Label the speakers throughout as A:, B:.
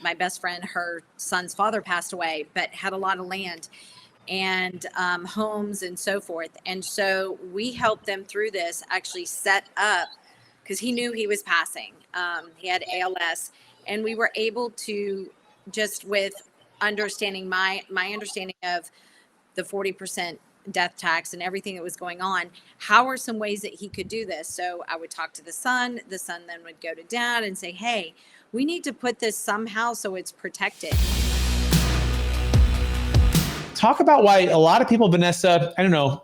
A: my best friend, her son's father passed away, but had a lot of land and homes and so forth. And so we helped them through this, actually set up, because he knew he was passing. He had ALS, and we were able to, just with understanding my understanding of the 40% death tax and everything that was going on, how are some ways that he could do this? So I would talk to the son then would go to dad and say, hey, we need to put this somehow so it's protected.
B: Talk about why a lot of people, Vanessa, I don't know,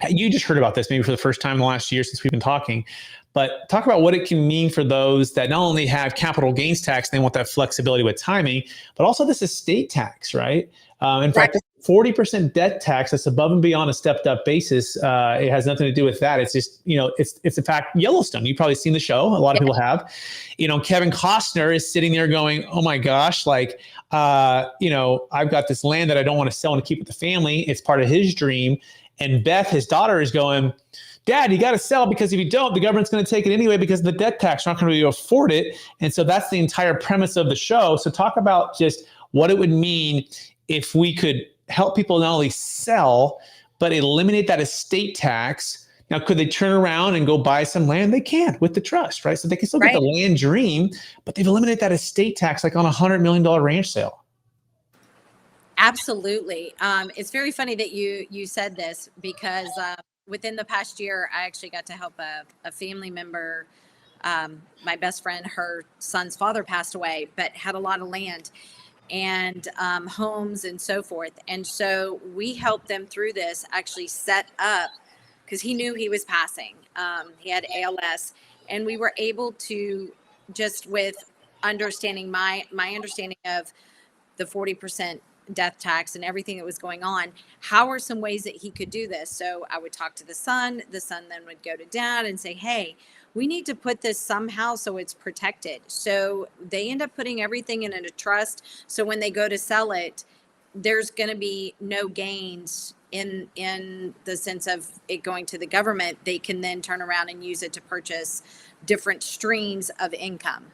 B: you just heard about this maybe for the first time in the last year since we've been talking, but talk about what it can mean for those that not only have capital gains tax, they want that flexibility with timing, but also this estate tax, right? In fact, 40% debt tax that's above and beyond a stepped up basis. It has nothing to do with that. It's just, it's in fact Yellowstone. You've probably seen the show. A lot of people have. Kevin Costner is sitting there going, oh my gosh, I've got this land that I don't want to sell and keep with the family. It's part of his dream. And Beth, his daughter, is going, Dad, you got to sell, because if you don't, the government's going to take it anyway because of the debt tax. You're not going to be able to afford it. And so that's the entire premise of the show. So talk about just what it would mean if we could help people not only sell, but eliminate that estate tax. Now, could they turn around and go buy some land? They can with the trust, right? So they can still get the land dream, but they've eliminated that estate tax like on $100 million ranch sale.
A: Absolutely. It's very funny that you said this, because within the past year, I actually got to help a family member. My best friend, her son's father passed away, but had a lot of land and homes and so forth. And so we helped them through this, actually set up, because he knew he was passing. He had ALS, and we were able to, just with understanding my understanding of the 40% death tax and everything that was going on, how are some ways that he could do this? So I would talk to the son then would go to dad and say, hey, we need to put this somehow so it's protected. So they end up putting everything in a trust. So when they go to sell it, there's going to be no gains in the sense of it going to the government. They can then turn around and use it to purchase different streams of income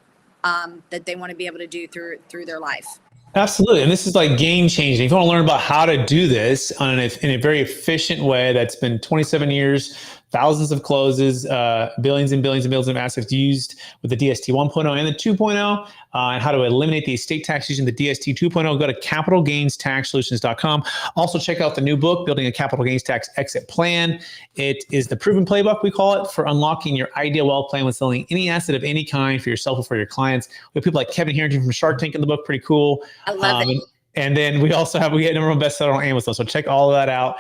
A: that they want to be able to do through their life.
B: Absolutely. And this is like game changing. If you want to learn about how to do this in a very efficient way, that's been 27 years, thousands of closes, billions and billions and billions of assets used with the DST 1.0 and the 2.0, and how to eliminate the estate tax using the DST 2.0, go to capitalgainstaxsolutions.com. Also check out the new book, Building a Capital Gains Tax Exit Plan. It is the proven playbook, we call it, for unlocking your ideal wealth plan with selling any asset of any kind for yourself or for your clients. We have people like Kevin Harrington from Shark Tank in the book, pretty cool.
A: I love it.
B: And then we get number one bestseller on Amazon. So check all of that out.